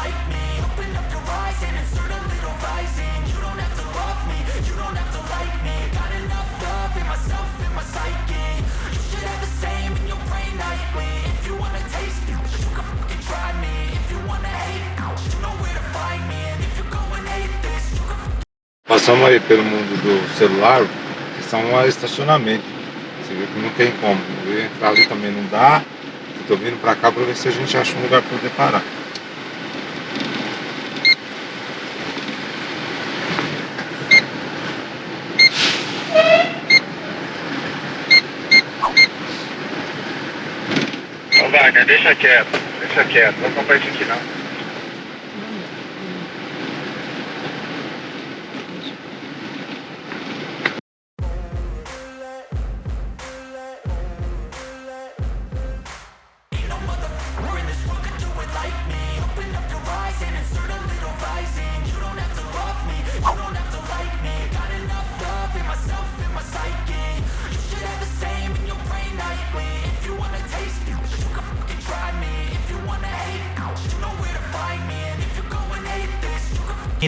like me. Open up your eyes and insert a little rising. You don't have to love me, you don't have to like me. Got enough love in myself, in my psyche. You should have the same in your brain nightly. If you wanna taste me, you can fucking try me. If you wanna hate, you know where to find me. And if you're going hate this, you can Passamos aí pelo mundo do celular, que são estacionamento. Você vê que não tem como. Eu ia entrar ali também não dá. Eu tô vindo pra cá pra ver se a gente acha um lugar pra poder parar. Ô Wagner, deixa quieto, não compra isso aqui não.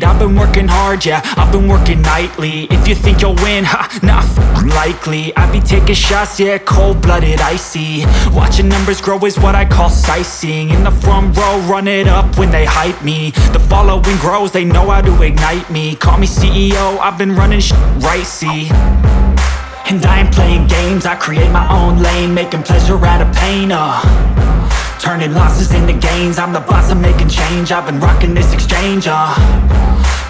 I've been working hard, yeah, I've been working nightly. If you think you'll win, ha, not likely. I be taking shots, yeah, cold-blooded, icy. Watching numbers grow is what I call sightseeing. In the front row, run it up when they hype me. The following grows, they know how to ignite me. Call me CEO, I've been running right, see. And I ain't playing games, I create my own lane. Making pleasure out of pain, turning losses into gains. I'm the boss, I'm making change. I've been rocking this exchange,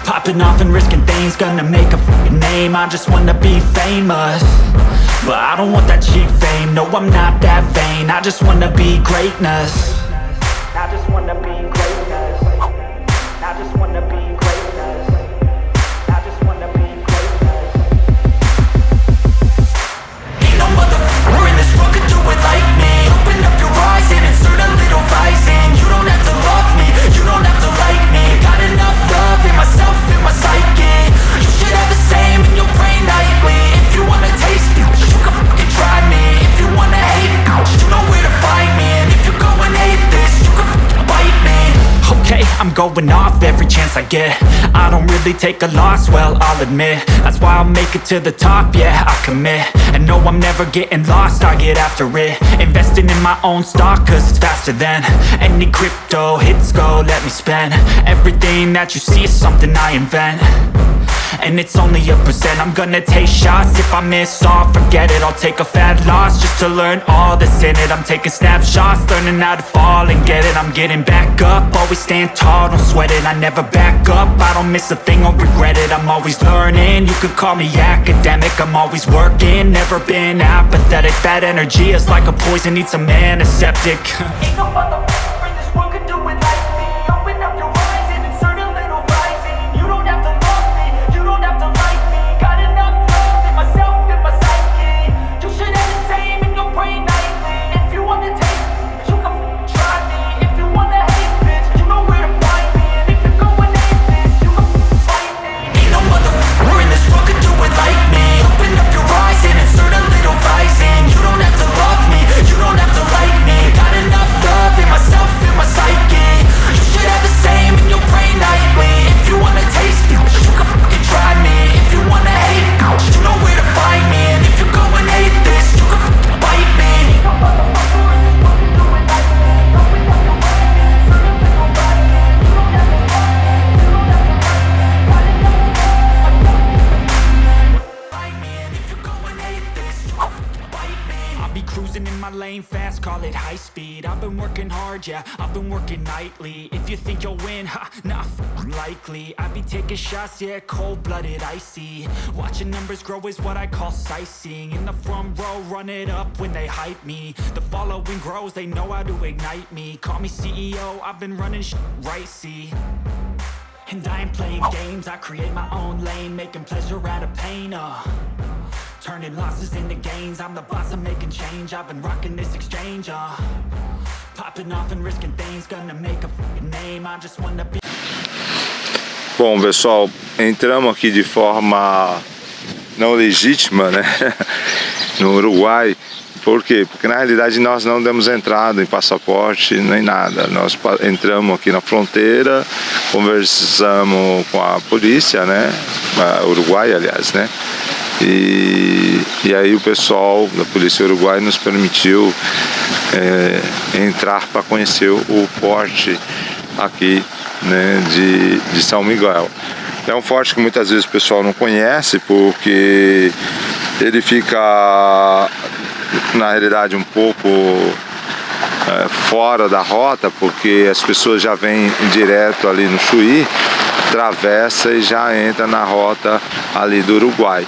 popping off and risking things. Gonna make a fucking name. I just wanna be famous, but I don't want that cheap fame. No, I'm not that vain. I just wanna be greatness. I just wanna be greatness. I just wanna be greatness. I just wanna be greatness. Ain't no motherfucker in this world could do it like me. Open up your eyes and insert a little rising. You don't have to love me, you don't have to like me. Got enough love in myself, in my psyche. You should have the same in your brain nightly. If you wanna taste me, you can fucking try me. If you wanna hate, you know where to find me. And if you're going hate this, you can fucking bite me. Okay, I'm going off every chance I get. I don't really take a loss, well, I'll admit. That's why I'll make it to the top, yeah, I commit. And no, I'm never getting lost, I get after it. Investing in my own stock, cause it's faster than any crypto hits go, let me spend. Everything that you see is something I invent, and it's only a percent. I'm gonna take shots, if I miss all, forget it. I'll take a fat loss just to learn all that's in it. I'm taking snapshots, learning how to fall and get it. I'm getting back up, always stand tall, don't sweat it. I never back up, I don't miss a thing or regret it. I'm always learning, you could call me academic. I'm always working, never been apathetic. That energy is like a poison, needs some antiseptic. Ain't no motherfucker in this world could do it like me. Open up your eyes and insert a little rising. You don't have to love me, you don't have to like me. Got enough love in myself, in my psyche. You should have the same in your brain nightly. If you wanna taste me, you can try me. If you wanna hate bitch, you know where to find me. And if you're going hate this, you can fight me. Ain't no motherfucker in this world could do it like me. Open up your eyes and insert a little rising. You don't have to love me, you don't have to like me. Got enough love in myself, in my psyche. You should have the same in your brain nightly. If you wanna taste me, you can fucking try me. If you wanna hate, you know where to find me. And if you're going hate this, you can fucking bite me. I'll be cruising in my lane fast, call it high speed. I've been working hard, yeah, I've been working nightly. If you think you'll win, ha, not likely. I be taking shots, yeah, cold-blooded, icy. Watching numbers grow is what I call sightseeing. In the front row, run it up when they hype me. The following grows, they know how to ignite me. Call me CEO, I've been running right, see. And I ain't playing games, I create my own lane. Making pleasure out of pain, turning losses into gains. I'm the boss, I'm making change. I've been rocking this exchange, popping off and risking things. Gonna make a fucking name, I just wanna be. Bom, pessoal, entramos aqui de forma não legítima, né? No Uruguai, Por quê? Porque na realidade nós não demos entrada em passaporte nem nada. Nós entramos aqui na fronteira, conversamos com a polícia, né? Uruguai, aliás, né? E aí o pessoal da polícia uruguaia nos permitiu entrar para conhecer o forte aqui, né, de São Miguel. É um forte que muitas vezes o pessoal não conhece porque ele fica na realidade um pouco fora da rota, porque as pessoas já vêm direto ali no Chuí, atravessa e já entra na rota ali do Uruguai.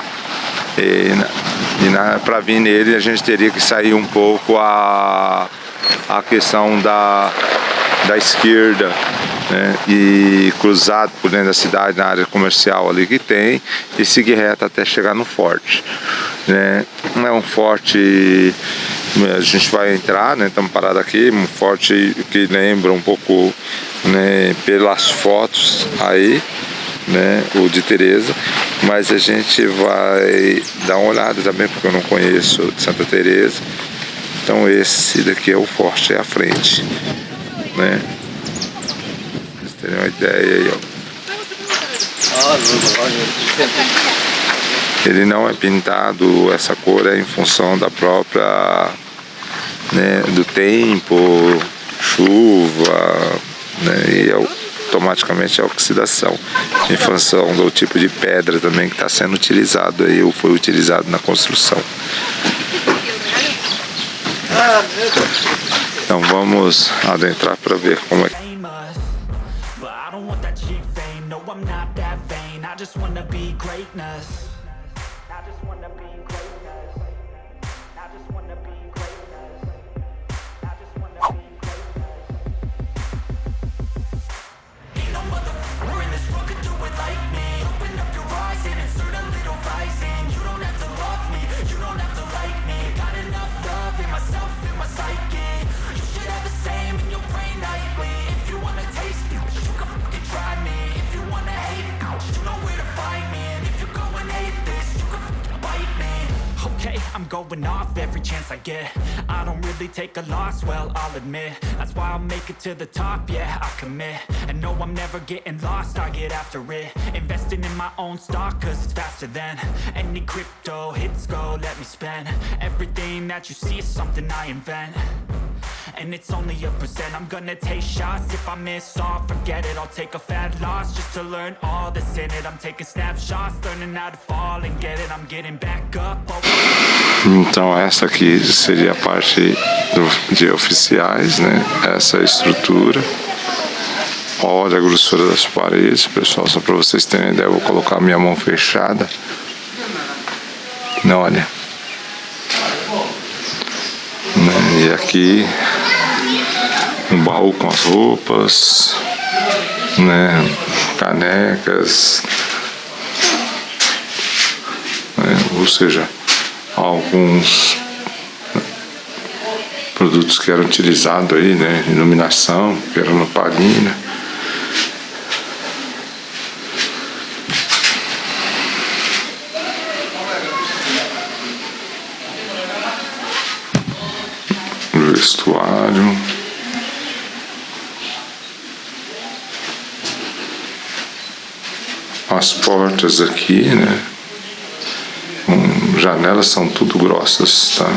Para vir nele a gente teria que sair um pouco a questão da esquerda, né, e cruzado por dentro da cidade, na área comercial ali que tem, e seguir reto até chegar no forte, né. É um forte, a gente vai entrar, né, estamos parados aqui, um forte que lembra um pouco, né, pelas fotos aí, né, o de Teresa, mas a gente vai dar uma olhada também, porque eu não conheço de Santa Teresa. Então esse daqui é o forte, é a frente, né? Vocês terem uma ideia aí, ó. Ele não é pintado, essa cor é em função da própria, né, do tempo, chuva, né, e automaticamente a oxidação, em função do tipo de pedra também que está sendo utilizado aí, ou foi utilizado na construção. Então vamos adentrar para ver como é. I'm going off every chance I get. I don't really take a loss, well, I'll admit. That's why I'll make it to the top, yeah, I commit. And no, I'm never getting lost, I get after it. Investing in my own stock, cause it's faster than any crypto hits go, let me spend. Everything that you see is something I invent. And it's only a percent. I'm gonna take shots. If I miss all, forget it. I'll take a fat loss just to learn all that's in it. I'm taking snapshots, learning how to fall and get it. I'm getting back up. Então essa aqui seria a parte de oficiais, né? Essa é a estrutura. Olha a grossura das paredes, pessoal, só para vocês terem ideia. Eu vou colocar a minha mão fechada. Não, olha. E aqui um baú com as roupas, né, canecas, né, ou seja, alguns produtos que eram utilizados aí, né, iluminação, que era lamparina. Vestuário, as portas aqui, né? Janelas são tudo grossas, tá?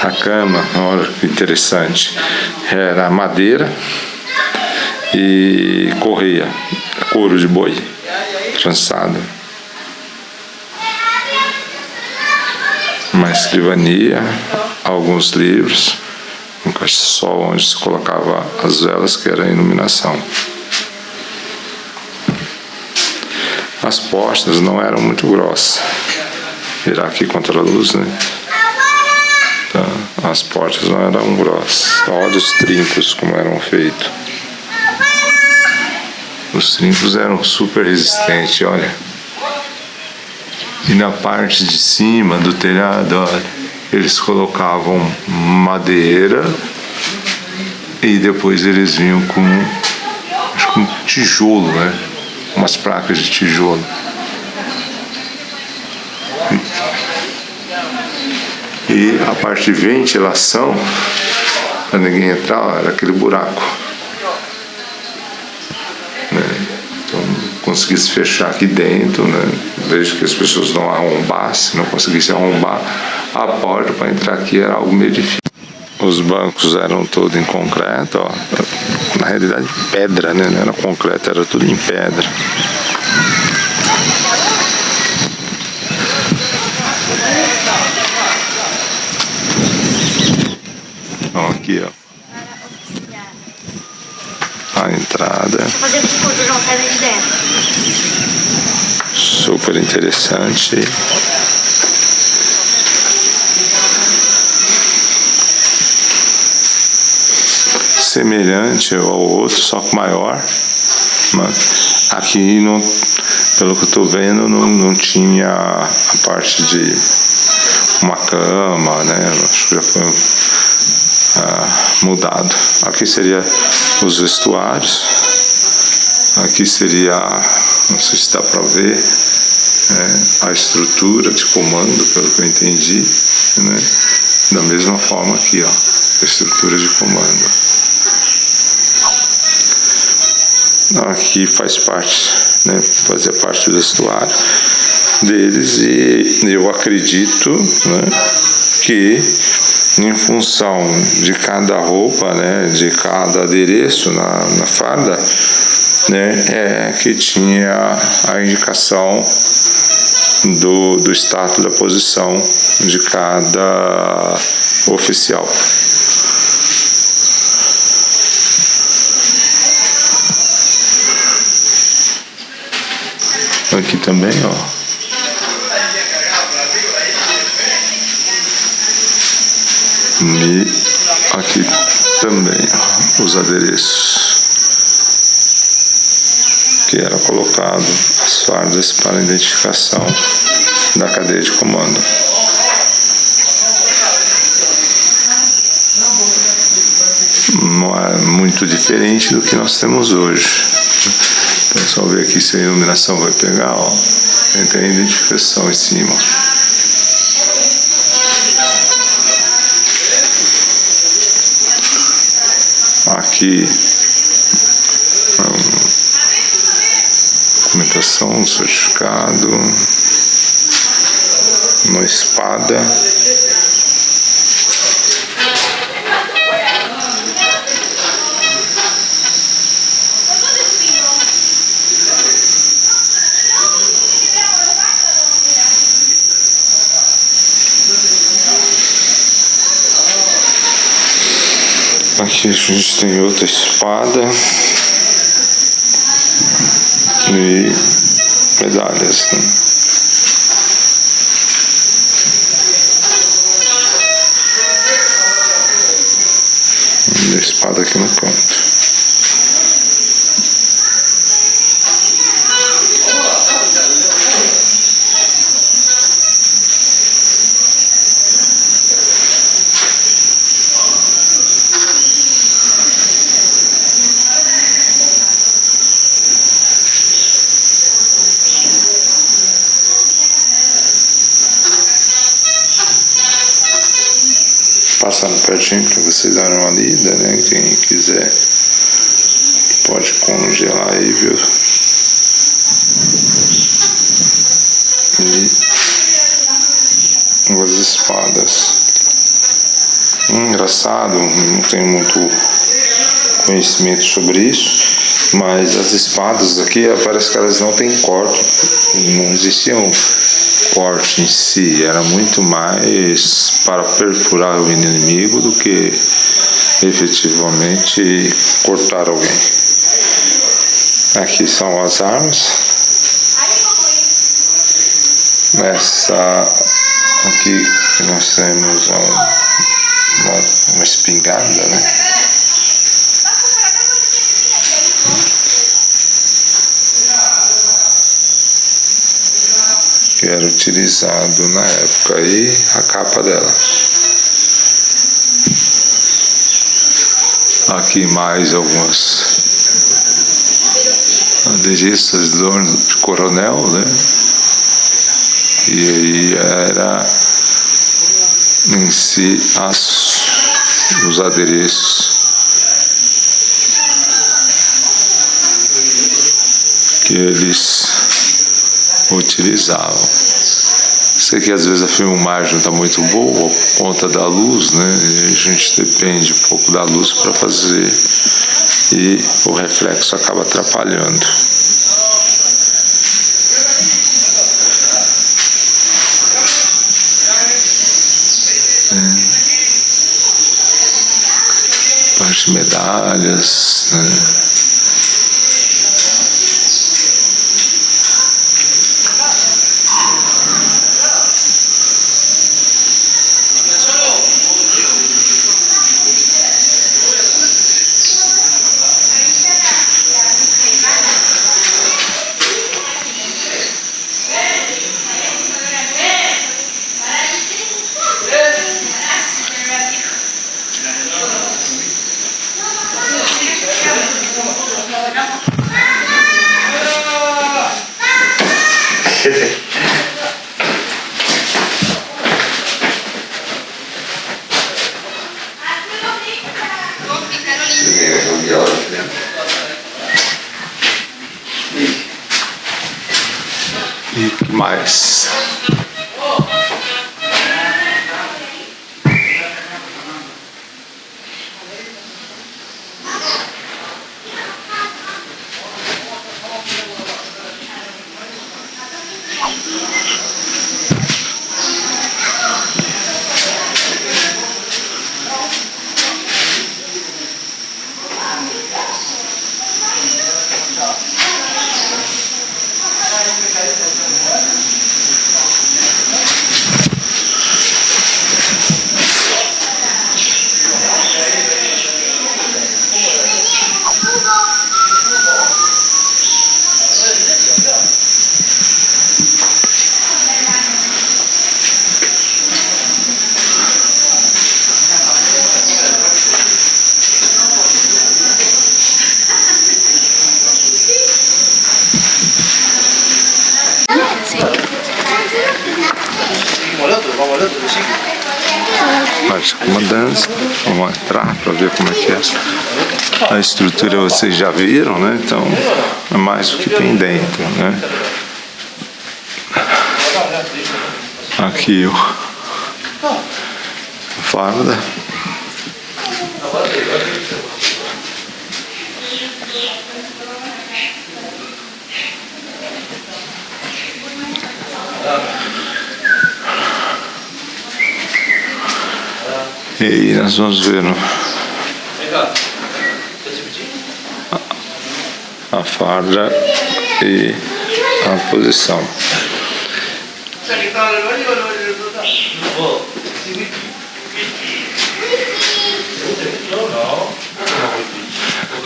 A cama, olha que interessante, era madeira e correia, couro de boi, trançada. Uma escrivania, alguns livros, um caixão onde se colocava as velas, que era a iluminação. As portas não eram muito grossas, virar aqui contra a luz, né? Tá. As portas não eram grossas. Olha os trincos como eram feitos. Os trincos eram super resistentes, olha. E na parte de cima do telhado, olha, eles colocavam madeira e depois eles vinham com, acho que um tijolo, né? Umas placas de tijolo. E a parte de ventilação, para ninguém entrar, era aquele buraco, né? Então, conseguisse fechar aqui dentro, né? Desde que as pessoas não arrombassem, não conseguissem arrombar a porta para entrar aqui, era algo meio difícil. Os bancos eram todos em concreto, ó. Na realidade pedra, né? Não era concreto, era tudo em pedra. Então aqui, ó, a entrada. Super interessante. Semelhante ao outro, só que maior. Mas aqui, não, pelo que eu tô vendo, não tinha a parte de uma cama, né? Acho que já foi mudado. Aqui seria os vestuários. Aqui seria, não sei se dá para ver, a estrutura de comando, pelo que eu entendi, né? Da mesma forma aqui, ó, a estrutura de comando. Aqui faz parte, né? Fazia parte do vestuário deles, e eu acredito, né, que em função de cada roupa, né, de cada adereço na farda, né, que tinha a indicação do status, da posição de cada oficial. Aqui também, ó. E aqui também, ó, os adereços que era colocado as fardas para identificação da cadeia de comando. Não é muito diferente do que nós temos hoje. Então, só ver aqui se a iluminação vai pegar, ó. Tem a identificação em cima. Aqui, documentação, certificado, uma espada. Aqui a gente tem outra espada e medalhas, né? E a espada aqui no canto. Passando pertinho para vocês darem uma lida, né? Quem quiser pode congelar aí, viu? E as espadas. Engraçado, não tenho muito conhecimento sobre isso, mas as espadas aqui parece que elas não têm corte, não existiam corte em si, era muito mais para perfurar o inimigo do que efetivamente cortar alguém. Aqui são as armas. Essa aqui que nós temos uma espingarda, né? Que era utilizado na época, e a capa dela. Aqui mais algumas adereços de coronel, né? E aí era em si os adereços que eles utilizavam. Sei que às vezes a filmagem não está muito boa por conta da luz, né? A gente depende um pouco da luz para fazer e o reflexo acaba atrapalhando. As medalhas, né? E que mais? Mas comandância, vamos entrar para ver como é que é. A estrutura vocês já viram, né? Então é mais o que tem dentro, né? Aqui a farda. E aí nós vamos ver a farda e a posição.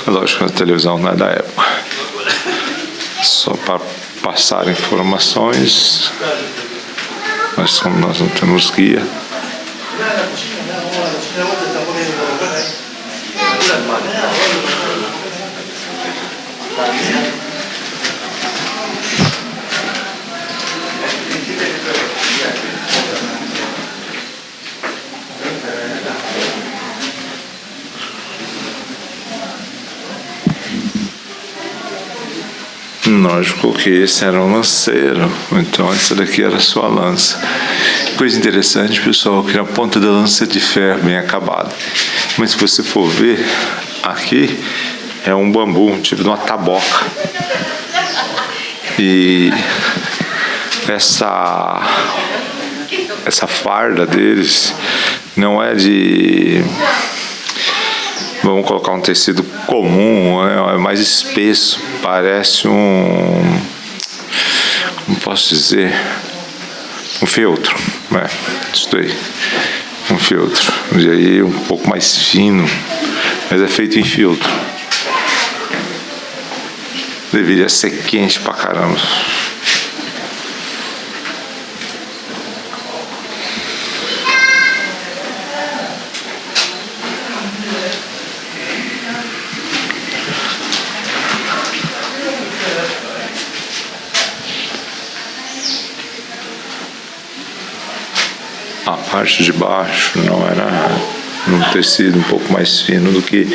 Lógico que a televisão não é da época. Só para passar informações, mas como nós não temos guia, lógico que esse era um lanceiro, então essa daqui era a sua lança. Coisa interessante, pessoal, que a ponta da lança é de ferro bem acabada. Mas se você for ver, aqui é um bambu, um tipo de uma taboca. E essa farda deles não é de... Vamos colocar um tecido comum, é mais espesso, parece um... Como posso dizer? Um feltro, né? Isso daí, um feltro. E aí um pouco mais fino, mas é feito em feltro. Deveria ser quente pra caramba. a parte de baixo não era num tecido um pouco mais fino do que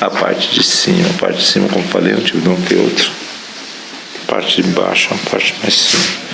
a parte de cima. A parte de cima, como falei, é um tipo de um que outro. A parte de baixo é uma parte mais fina.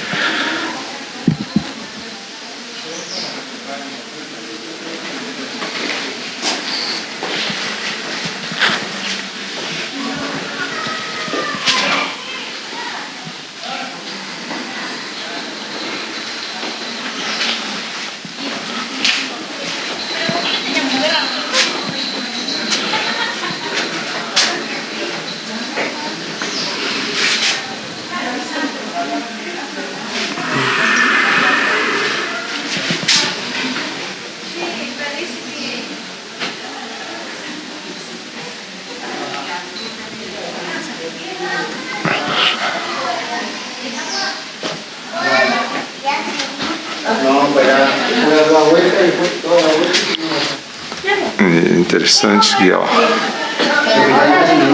É interessante que, ó,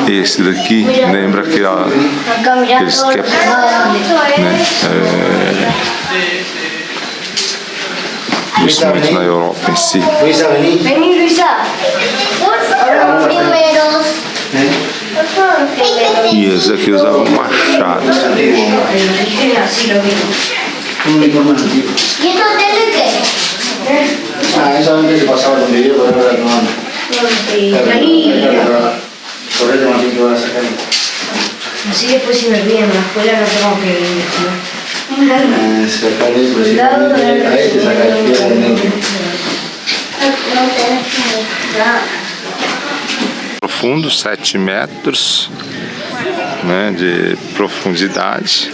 esse daqui lembra que, ó, eles querem, né, isso muito na Europa em si. Vení, Luisa. Fueron primeros. E esse aqui usava um machado. ¿Y esto tiene qué? Ah, esa vez que se pasaba el video, pero ahora no anda. Por eso Martín que va a sacar. Así después si me olvidan en la escuela no tengo que investigar. Sacar eso, precisamente a este sacar el pie del negro. Profundo, 7 metros, né, de profundidade.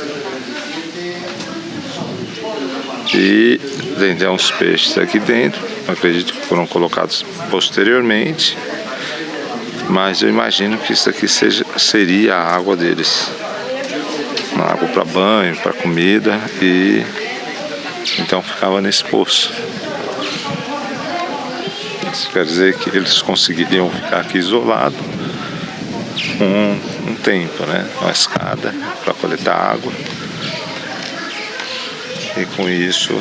E tem uns peixes aqui dentro, acredito que foram colocados posteriormente, mas eu imagino que isso aqui seria a água deles, uma água para banho, para comida, e então ficava nesse poço. Isso quer dizer que eles conseguiriam ficar aqui isolados um tempo, né? Uma escada para coletar água. E com isso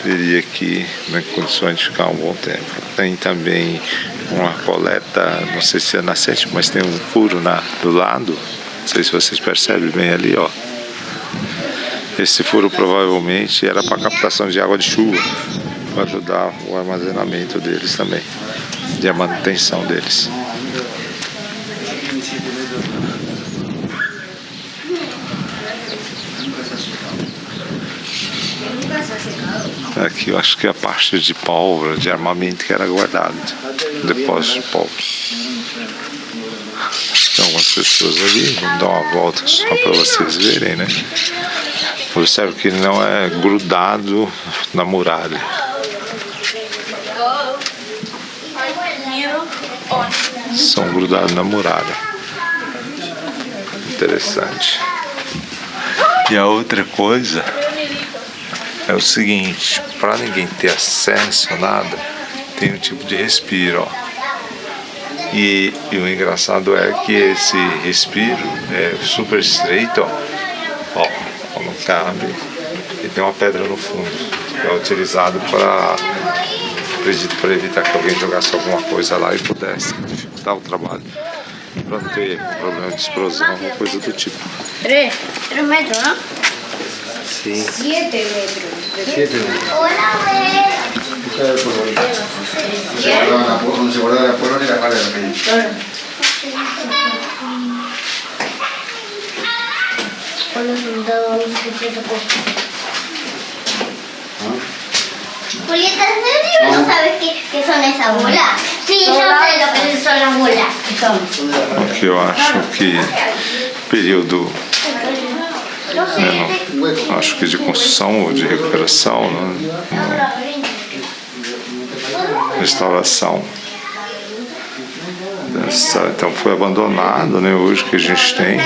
teria aqui em condições de ficar um bom tempo. Tem também uma coleta, não sei se é nascente, mas tem um furo do lado. Não sei se vocês percebem bem ali, ó. Esse furo provavelmente era para captação de água de chuva, para ajudar o armazenamento deles também, e a manutenção deles. Aqui eu acho que é a parte de pólvora, de armamento que era guardado, depósito de pólvora. Tem algumas pessoas ali, vamos dar uma volta só para vocês verem, né? Observe que ele não é grudado na muralha. São grudados na muralha. Interessante. E a outra coisa é o seguinte, para ninguém ter acesso a nada, tem um tipo de respiro, ó. E o engraçado é que esse respiro é super estreito, ó, não cabe, e tem uma pedra no fundo, que é utilizado para evitar que alguém jogasse alguma coisa lá e pudesse dificultar o trabalho, para não ter problema de explosão, alguma coisa do tipo. 3 metros, ¿no? Sim. 7 metros. 7 metros. Hola, Busca el polvorito. No se guardaba la polvo ni la pala de la calle. Julieta, ¿en serio no sabes qué son esas bolas? Sí, yo sé lo que son las bolas. Aqui eu acho que período, acho que de construção ou de recuperação, restauração. Então foi abandonado, né? Hoje que a gente tem,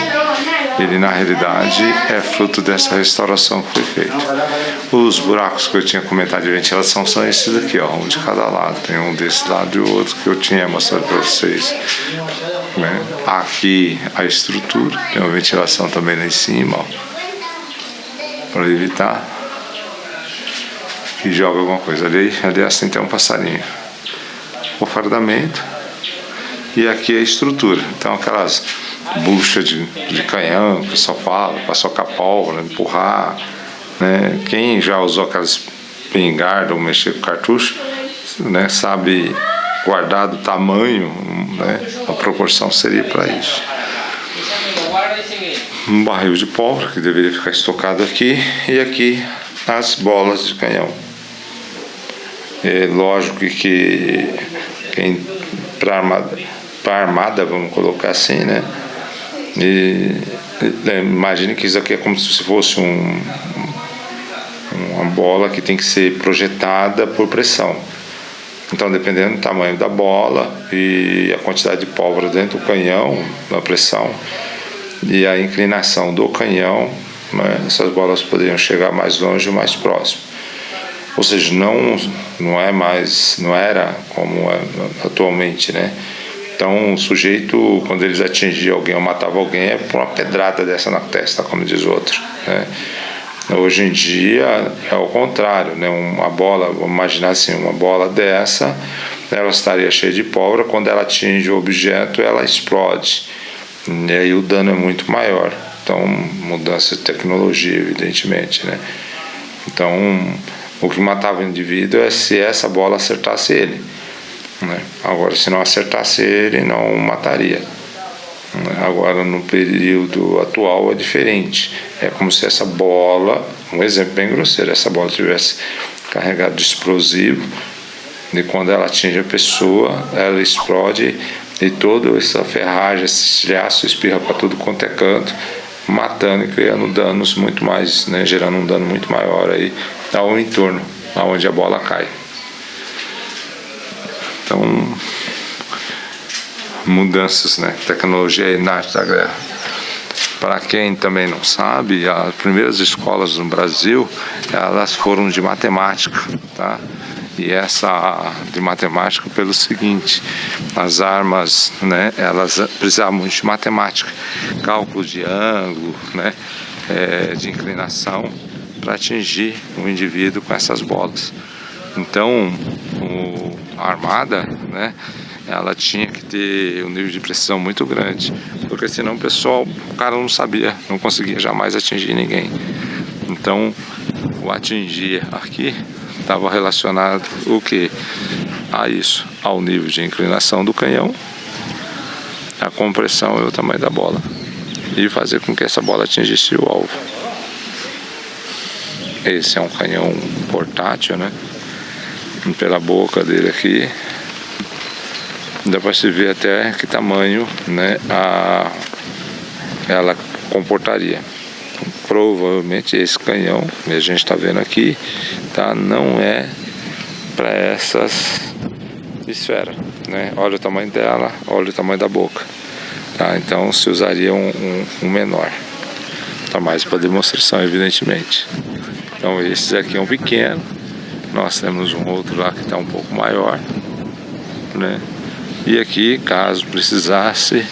ele na realidade é fruto dessa restauração que foi feita. Os buracos que eu tinha comentado de ventilação são esses aqui, ó, um de cada lado. Tem um desse lado e o outro que eu tinha mostrado para vocês, né? Aqui a estrutura, tem uma ventilação também lá em cima, ó, para evitar. e joga alguma coisa. Ali assim tem um passarinho. O fardamento. E aqui a estrutura. Então aquelas buchas de canhão, que o pessoal fala, para socar pólvora, empurrar. Né? Quem já usou aquelas espingarda ou mexer com cartucho, né? Sabe guardar do tamanho, né? A proporção seria para isso. Um barril de pólvora que deveria ficar estocado aqui, e aqui as bolas de canhão. É lógico que para armada, vamos colocar assim, né? Imagine que isso aqui é como se fosse uma bola que tem que ser projetada por pressão. Então, dependendo do tamanho da bola e a quantidade de pólvora dentro do canhão, a pressão e a inclinação do canhão, né, essas bolas poderiam chegar mais longe ou mais próximo. Ou seja, não era como é atualmente, né? Então, o sujeito, quando eles atingiam alguém ou matavam alguém, é por uma pedrada dessa na testa, como diz o outro, né? Hoje em dia é o contrário, né? Uma bola, vamos imaginar assim, uma bola dessa, ela estaria cheia de pólvora, quando ela atinge o objeto, ela explode. E aí o dano é muito maior. Então, mudança de tecnologia, evidentemente, né? Então, o que matava o indivíduo é se essa bola acertasse ele, né? Agora, se não acertasse ele, não mataria. Agora, no período atual é diferente. É como se essa bola, um exemplo bem grosseiro, essa bola tivesse carregado de explosivo, e quando ela atinge a pessoa, ela explode e toda essa ferragem, esse estilhaço espirra para tudo quanto é canto, matando e criando danos muito mais, né, gerando um dano muito maior aí ao entorno, aonde a bola cai. Então, mudanças, né? Tecnologia é na arte da guerra. Para quem também não sabe, as primeiras escolas no Brasil, elas foram de matemática, tá? E essa de matemática pelo seguinte: as armas, né, elas precisavam muito de matemática, cálculo de ângulo, né, de inclinação, para atingir o indivíduo com essas bolas. Então, a armada, né, ela tinha que ter um nível de precisão muito grande, porque senão o cara não sabia, não conseguia jamais atingir ninguém. Então, o atingir aqui estava relacionado o que? A isso, ao nível de inclinação do canhão, a compressão e o tamanho da bola, e fazer com que essa bola atingisse o alvo. Esse é um canhão portátil, né? Pela boca dele aqui dá para se ver até que tamanho, né, ela comportaria. Provavelmente esse canhão que a gente está vendo aqui, tá, não é para essas esferas, né? Olha o tamanho dela, olha o tamanho da boca, tá? Então se usaria um menor, tá, mais para demonstração, evidentemente. Então esse aqui é um pequeno, nós temos um outro lá que está um pouco maior, né? E aqui, caso precisasse,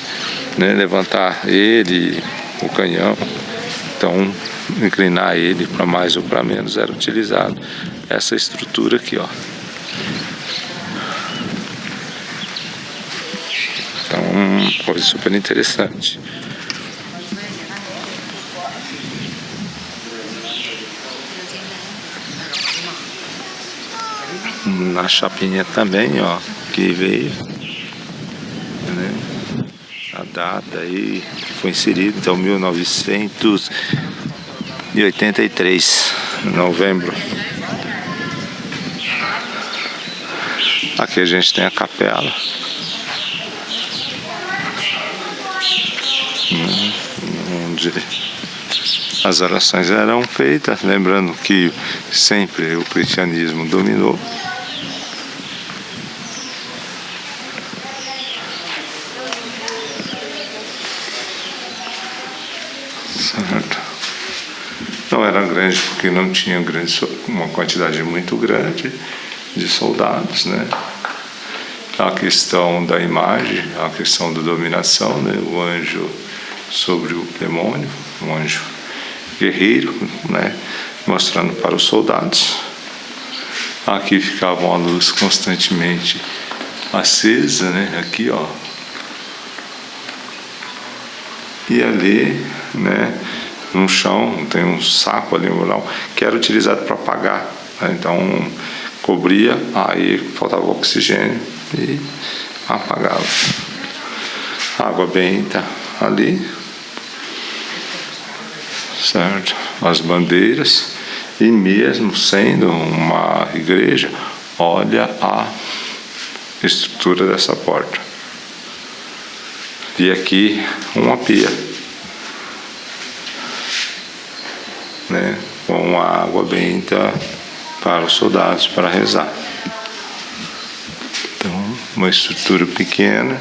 né, levantar ele, o canhão, então inclinar ele para mais ou para menos, era utilizado essa estrutura aqui, ó. Então, coisa super interessante. Na chapinha também, ó, que veio, né, a data aí que foi inserida, então 1983, novembro. Aqui a gente tem a capela, onde as orações eram feitas, lembrando que sempre o cristianismo dominou. Certo. Não era grande porque não tinha uma quantidade muito grande de soldados, né? A questão da imagem, a questão da dominação, né? O anjo sobre o demônio, um anjo guerreiro, né? Mostrando para os soldados. Aqui ficava uma luz constantemente acesa, né? Aqui, ó. E ali, né? No chão tem um saco ali, que era utilizado para apagar, né? Então cobria, aí faltava oxigênio e apagava. Água benta ali, certo? As bandeiras, e mesmo sendo uma igreja, olha a estrutura dessa porta. E aqui uma pia, né, com a água benta para os soldados para rezar. Então, uma estrutura pequena.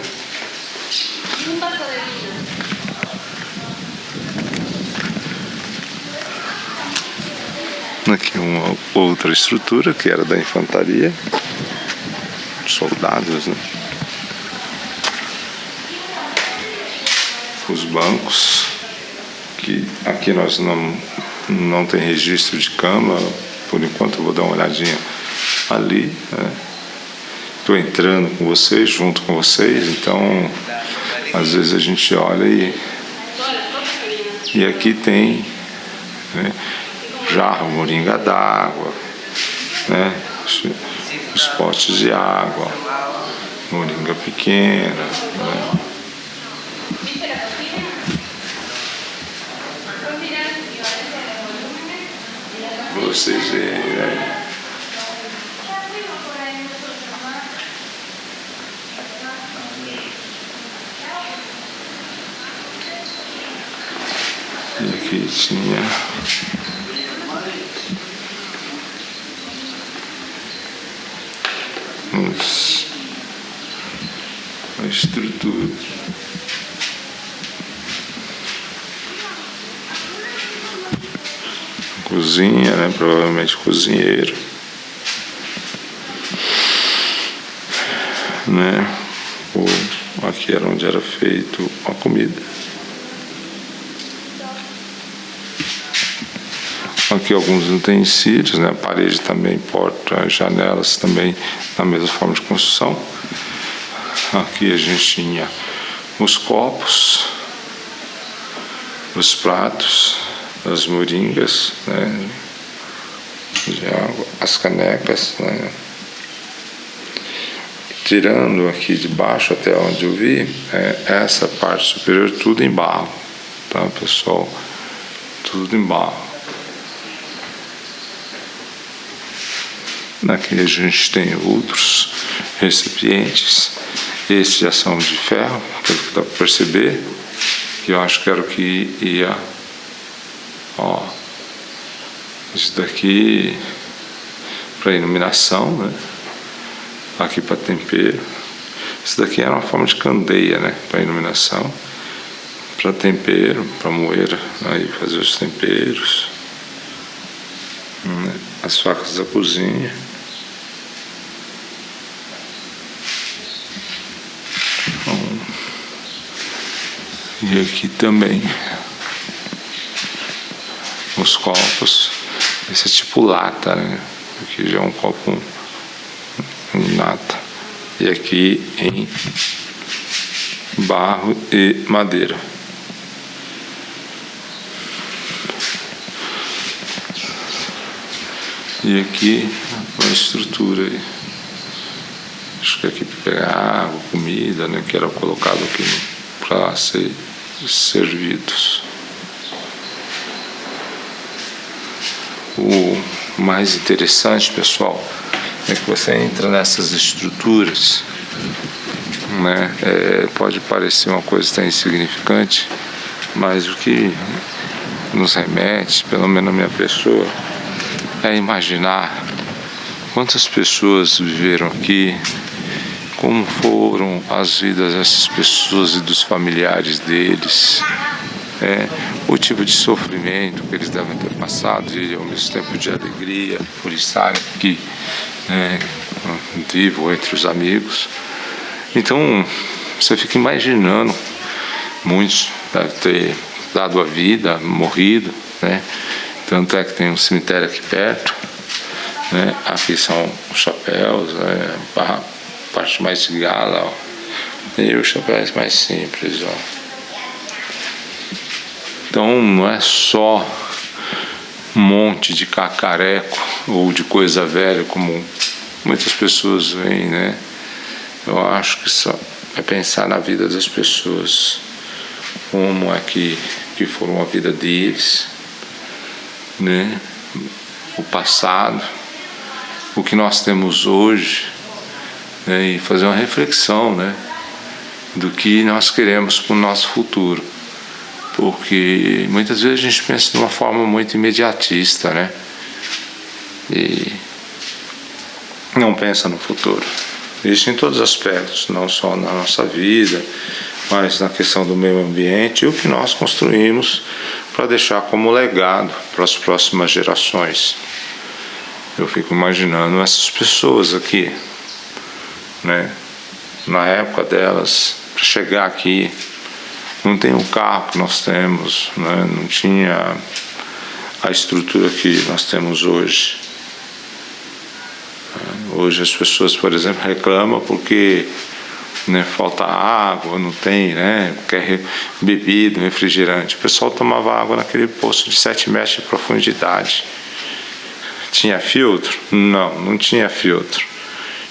Aqui uma outra estrutura que era da infantaria, soldados, né? Os bancos, que aqui nós não tem registro de cama, por enquanto eu vou dar uma olhadinha ali, né? Estou entrando com vocês, junto com vocês, então às vezes a gente olha e aqui tem, né, jarro, moringa d'água, né, os potes de água, moringa pequena, né? Vocês veem, né? E aqui tinha a estrutura. Cozinha, né? Provavelmente cozinheiro, né? Ou aqui era onde era feito a comida. Aqui alguns utensílios, né? A parede também, porta, janelas também na mesma forma de construção. Aqui a gente tinha os copos, os pratos, as moringas, né, de água, as canecas, né. Tirando aqui de baixo até onde eu vi, essa parte superior tudo em barro, tá, pessoal? Tudo em barro. Aqui a gente tem outros recipientes. Esses já são de ferro, pelo que dá para perceber, que eu acho que era o que ia. Ó, isso daqui para iluminação, né? Aqui para tempero. Isso daqui era uma forma de candeia, né? Para iluminação, para tempero, para moer, aí fazer os temperos, né? As facas da cozinha. E aqui também os copos. Esse é tipo lata, né? Aqui já é um copo em lata. E aqui em barro e madeira. E aqui uma estrutura aí. Acho que aqui para pegar água, comida, né? Que era colocado aqui para ser servidos. O mais interessante, pessoal, é que você entra nessas estruturas, né? Pode parecer uma coisa tão insignificante, mas o que nos remete, pelo menos a minha pessoa, é imaginar quantas pessoas viveram aqui, como foram as vidas dessas pessoas e dos familiares deles, o tipo de sofrimento que eles devem ter passado e ao mesmo tempo de alegria por estarem aqui, vivo entre os amigos. Então você fica imaginando, muitos devem ter dado a vida, morrido, né? Tanto é que tem um cemitério aqui perto, né? Aqui são os chapéus, né? A parte mais de gala, ó. E os chapéus mais simples, ó. Então não é só um monte de cacareco ou de coisa velha como muitas pessoas veem, né? Eu acho que só é pensar na vida das pessoas, como é que foram a vida deles, né? O passado, o que nós temos hoje, né? E fazer uma reflexão, né? Do que nós queremos para o nosso futuro, porque muitas vezes a gente pensa de uma forma muito imediatista, né? E não pensa no futuro. Isso em todos os aspectos, não só na nossa vida, mas na questão do meio ambiente e o que nós construímos para deixar como legado para as próximas gerações. Eu fico imaginando essas pessoas aqui, né? Na época delas, para chegar aqui, não tem o carro que nós temos, né? Não tinha a estrutura que nós temos hoje. Hoje as pessoas, por exemplo, reclamam porque, né, falta água, não tem, né, quer bebida, refrigerante. O pessoal tomava água naquele poço de 7 metros de profundidade. Tinha filtro? Não, não tinha filtro.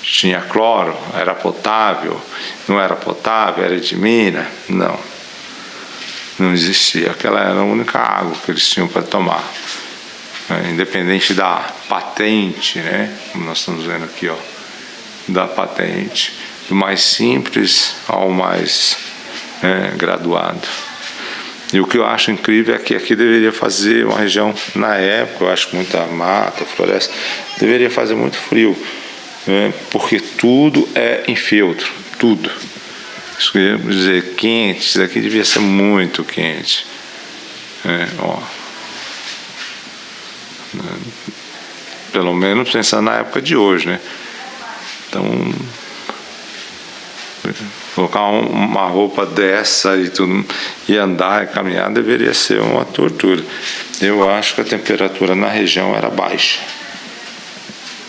Tinha cloro? Era potável? Não era potável? Era de mina? Não. Não existia. Aquela era a única água que eles tinham para tomar. Independente da patente, né? Como nós estamos vendo aqui, ó, da patente, do mais simples ao mais graduado. E o que eu acho incrível é que aqui deveria fazer uma região, na época, eu acho que muita mata, floresta, deveria fazer muito frio, né? Porque tudo é em filtro, tudo. Isso quer dizer quente, isso aqui devia ser muito quente. Ó. Pelo menos pensando na época de hoje, né? Então, colocar uma roupa dessa e tudo, e andar e caminhar deveria ser uma tortura. Eu acho que a temperatura na região era baixa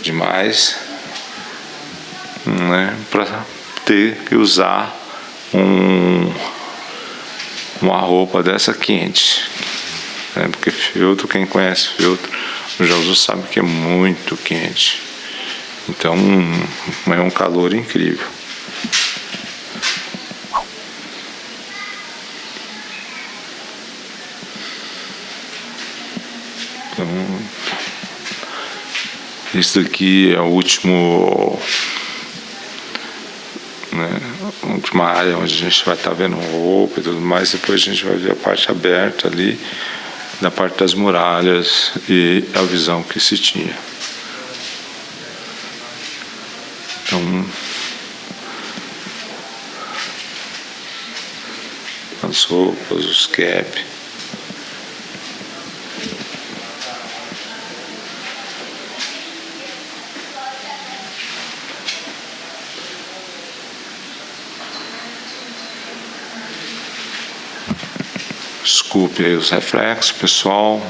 demais, né? Para ter que usar uma roupa dessa quente, né? Porque filtro, quem conhece filtro, o Jesus sabe que é muito quente. Então é um calor incrível. Então, isso daqui é o último, né, a última área onde a gente vai estar vendo roupa e tudo mais. Depois a gente vai ver a parte aberta ali, da parte das muralhas e a visão que se tinha. Então, as roupas, os cap. Desculpe aí os reflexos, pessoal.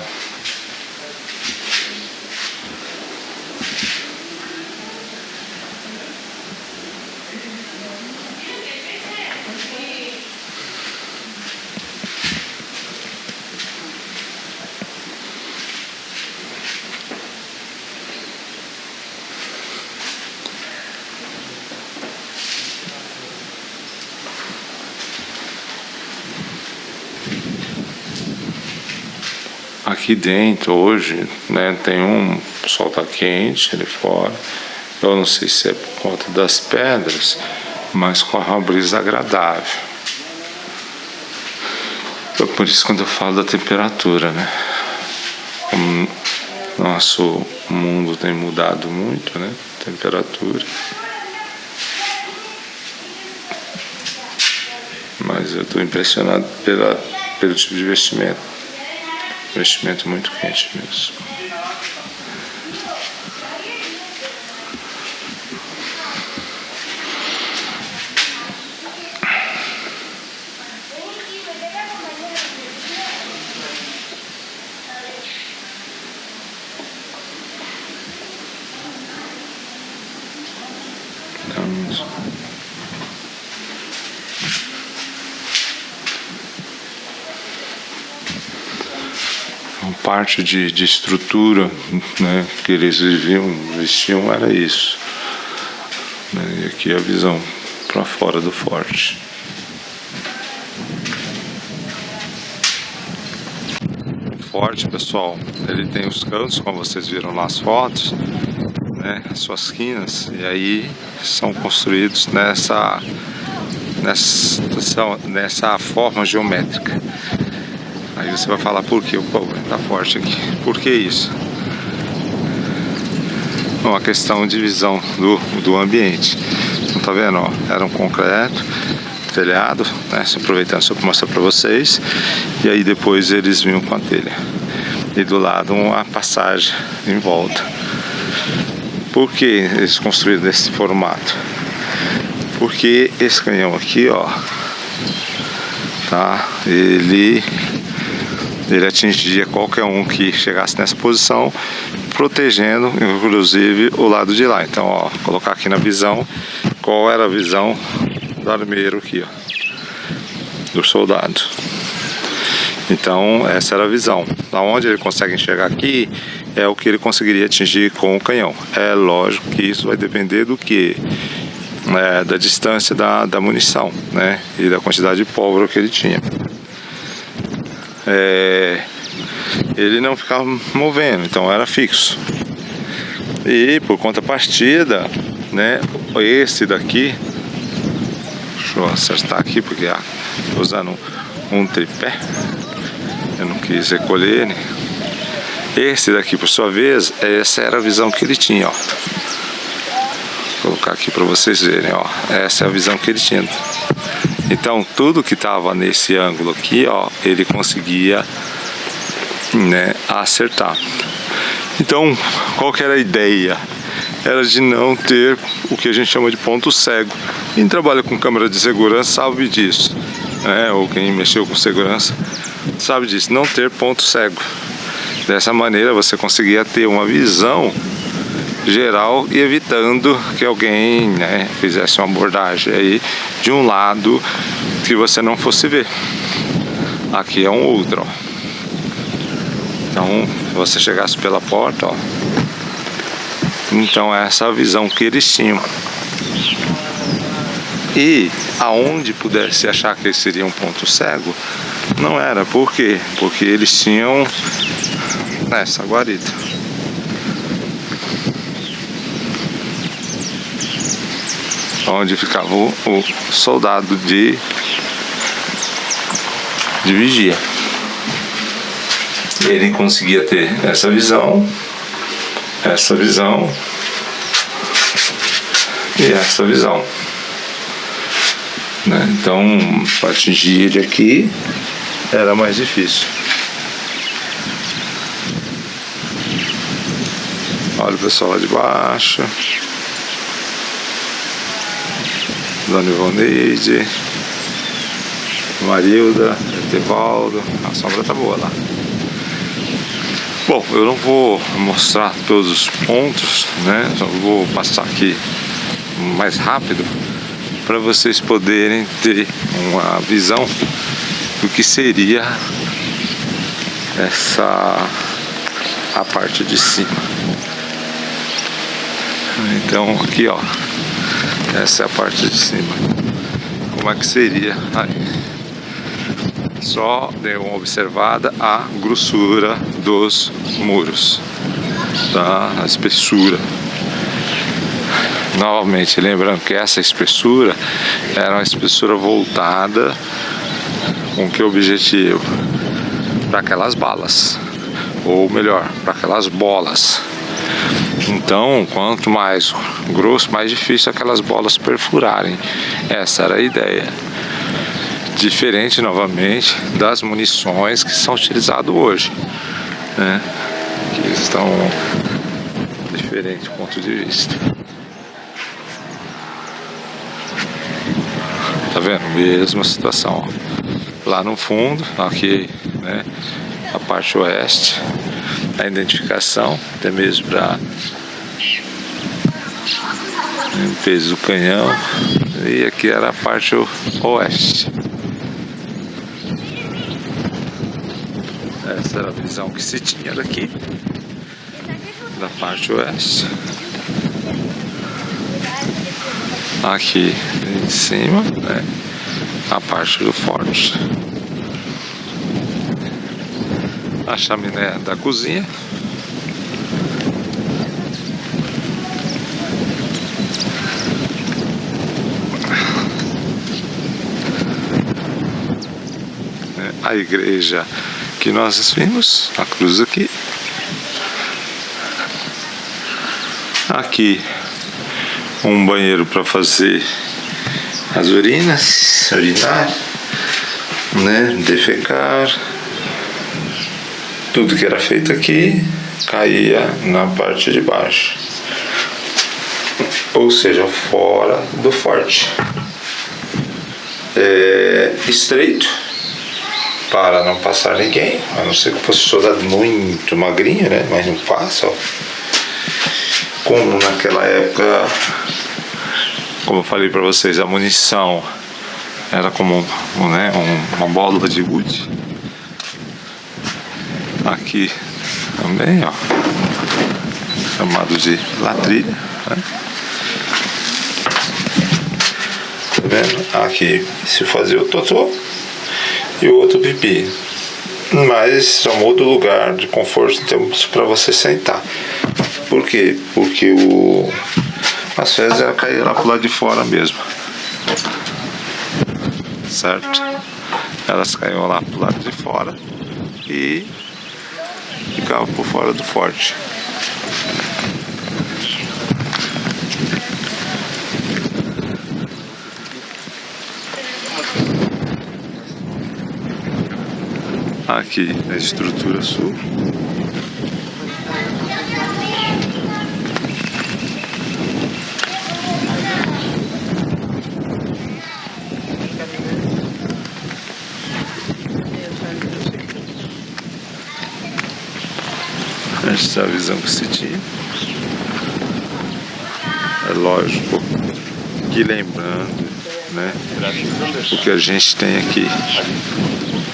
Aqui dentro hoje, né, tem o sol tá quente ali fora. Eu não sei se é por conta das pedras, mas corre uma brisa agradável. Então, por isso quando eu falo da temperatura, né? Como nosso mundo tem mudado muito, né? Temperatura. Mas eu estou impressionado pelo tipo de vestimento. Vestimento muito quente mesmo. anos. Parte de estrutura, né, que eles vestiam era isso, né, e aqui a visão para fora do forte. O forte, pessoal, ele tem os cantos, como vocês viram nas fotos, né, as suas quinas, e aí são construídos nessa forma geométrica. Aí você vai falar, por que o povo tá forte aqui? Por que isso? Uma questão de visão do ambiente. Então tá vendo, ó, era um concreto, telhado, né? Aproveitando só para mostrar para vocês. E aí depois eles vinham com a telha. E do lado uma passagem em volta. Por que eles construíram desse formato? Porque esse canhão aqui, ó, tá? Ele atingia qualquer um que chegasse nessa posição, protegendo inclusive o lado de lá. Então, ó, colocar aqui na visão, qual era a visão do armeiro aqui, ó, do soldado. Então, essa era a visão. Da onde ele consegue enxergar aqui é o que ele conseguiria atingir com o canhão. É lógico que isso vai depender do que? Da distância da munição, né? E da quantidade de pólvora que ele tinha. Ele não ficava movendo, então era fixo. E por contrapartida, né, esse daqui, deixa eu acertar aqui porque estou usando um tripé, eu não quis recolher ele. Esse daqui, por sua vez, essa era a visão que ele tinha, ó. Vou colocar aqui para vocês verem, ó. Essa é a visão que ele tinha. Então tudo que estava nesse ângulo aqui, ó, ele conseguia, né, acertar. Então qual que era a ideia? Era de não ter o que a gente chama de ponto cego. Quem trabalha com câmera de segurança sabe disso, né? Ou quem mexeu com segurança sabe disso, não ter ponto cego. Dessa maneira você conseguia ter uma visão geral e evitando que alguém, né, fizesse uma abordagem aí de um lado que você não fosse ver. Aqui é um outro, ó. Então, se você chegasse pela porta, ó, então essa é a visão que eles tinham. E aonde pudesse achar que seria um ponto cego, não era. Por quê? Porque eles tinham essa guarita. Onde ficava o soldado de vigia. Ele conseguia ter essa visão e essa visão, né? Então, para atingir ele aqui era mais difícil. Olha o pessoal lá de baixo. Dona Ivoneide, Marilda, Etevaldo. A sombra tá boa lá. Bom, eu não vou mostrar todos os pontos, né? Só vou passar aqui mais rápido para vocês poderem ter uma visão do que seria a parte de cima. Então aqui, ó, essa é a parte de cima. Como é que seria aí? Só dê uma observada a grossura dos muros, tá? A espessura. Novamente, lembrando que essa espessura era uma espessura voltada com que objetivo? Para aquelas balas, ou melhor, para aquelas bolas. Então, quanto mais grosso, mais difícil aquelas bolas perfurarem. Essa era a ideia. Diferente, novamente, das munições que são utilizadas hoje, né? Que estão diferente ponto de vista. Tá vendo? Mesma situação. Lá no fundo, aqui, né? A parte oeste, a identificação, até mesmo para peso do canhão. E aqui era a parte oeste. Essa era a visão que se tinha daqui, da parte oeste. Aqui em cima, né, a parte do forte. A chaminé da cozinha. A igreja que nós vimos, a cruz aqui. Aqui um banheiro para fazer as urinas, urinar, né, defecar. Tudo que era feito aqui caía na parte de baixo, ou seja, fora do forte. Estreito para não passar ninguém, a não ser que fosse soldado muito magrinho, né? Mas não passa, ó. Como naquela época, como eu falei para vocês, a munição era como né, uma bola de gude. Aqui também, ó, chamado de latrilha, né? Tá vendo? Aqui se fazia o totô e o outro pipi, mas só muda o lugar de conforto para você sentar. Por quê? Porque as fezes caíam lá pro lado de fora mesmo, certo? Elas caíam lá pro lado de fora e ficavam por fora do forte. Aqui a estrutura sul. Essa é a visão que se tinha. É lógico que lembrando, né, o que a gente tem aqui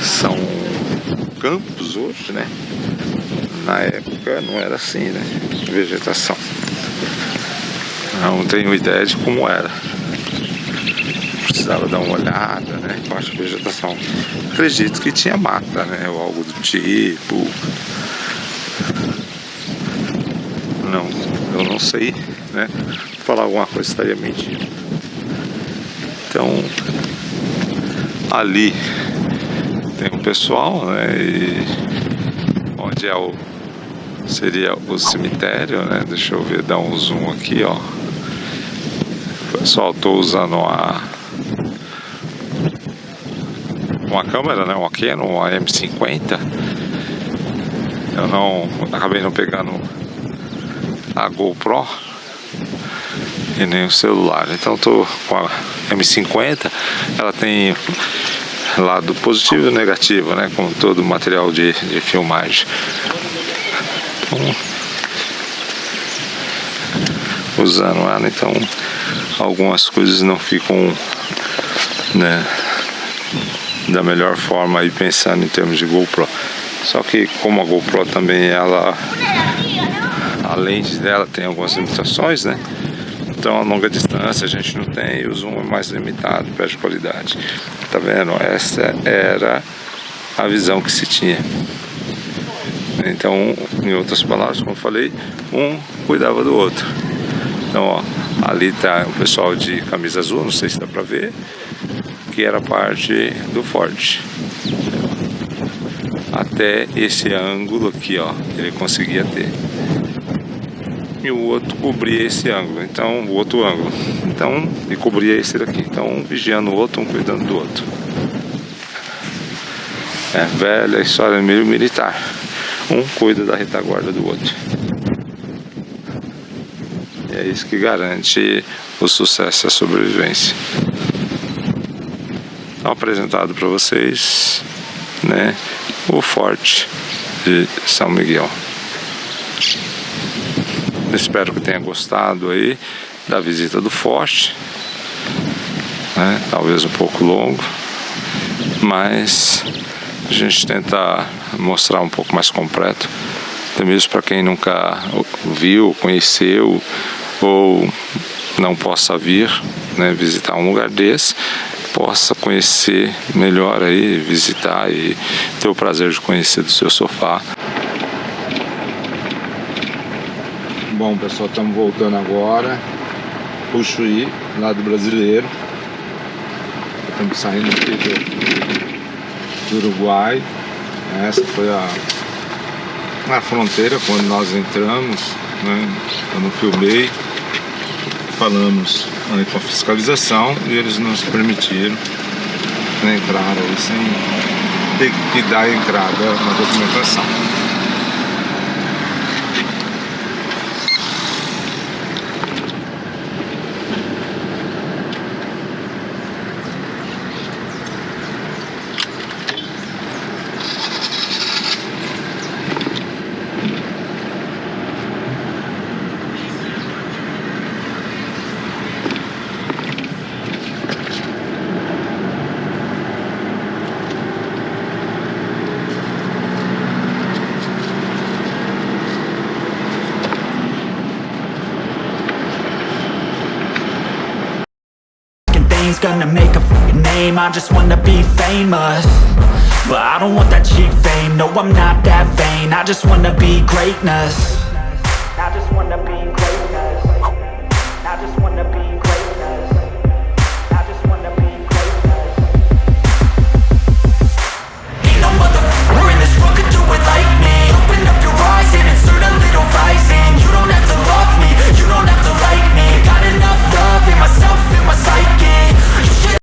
são campos hoje, né? Na época não era assim, né? Vegetação. Não tenho ideia de como era. Precisava dar uma olhada, né? Embaixo da vegetação. Acredito que tinha mata, né? Ou algo do tipo. Não, eu não sei, né? Falar alguma coisa estaria mentindo. Então, ali tem um pessoal, né? E onde é seria o cemitério, né? Deixa eu ver, dar um zoom aqui, ó. O pessoal tô usando uma câmera, né? Uma Canon, uma M50. Eu acabei não pegando a GoPro e nem o celular, então tô com a M50. Ela tem lado positivo e negativo, né, como todo o material de filmagem. Então, usando ela, então algumas coisas não ficam, né, da melhor forma aí, pensando em termos de GoPro. Só que como a GoPro também, ela, a lente dela tem algumas limitações, né? Então a longa distância a gente não tem, e o zoom é mais limitado, perde qualidade. Tá vendo? Essa era a visão que se tinha. Então, em outras palavras, como eu falei, um cuidava do outro. Então, ó, ali tá o pessoal de camisa azul, não sei se dá pra ver, que era parte do forte. Até esse ângulo aqui, ó, ele conseguia ter. E o outro cobria esse ângulo, então o outro ângulo, então, e cobria esse daqui, então um vigiando o outro, um cuidando do outro. É velha história meio militar, um cuida da retaguarda do outro. E é isso que garante o sucesso e a sobrevivência. Então, apresentado para vocês, né, o Forte de São Miguel. Espero que tenha gostado aí, da visita do forte, né? Talvez um pouco longo, mas a gente tenta mostrar um pouco mais completo, até mesmo para quem nunca viu, conheceu ou não possa vir, né, visitar um lugar desse, possa conhecer melhor aí, visitar e ter o prazer de conhecer do seu sofá. Bom, pessoal, estamos voltando agora. O Chuí, lado brasileiro. Estamos saindo aqui do Uruguai. Essa foi a fronteira quando nós entramos, né? Eu não filmei. Falamos com a fiscalização e eles nos permitiram entrar aí sem ter que dar entrada na documentação. Gonna make a fucking name, I just wanna be famous. But I don't want that cheap fame, no I'm not that vain, I just wanna be greatness.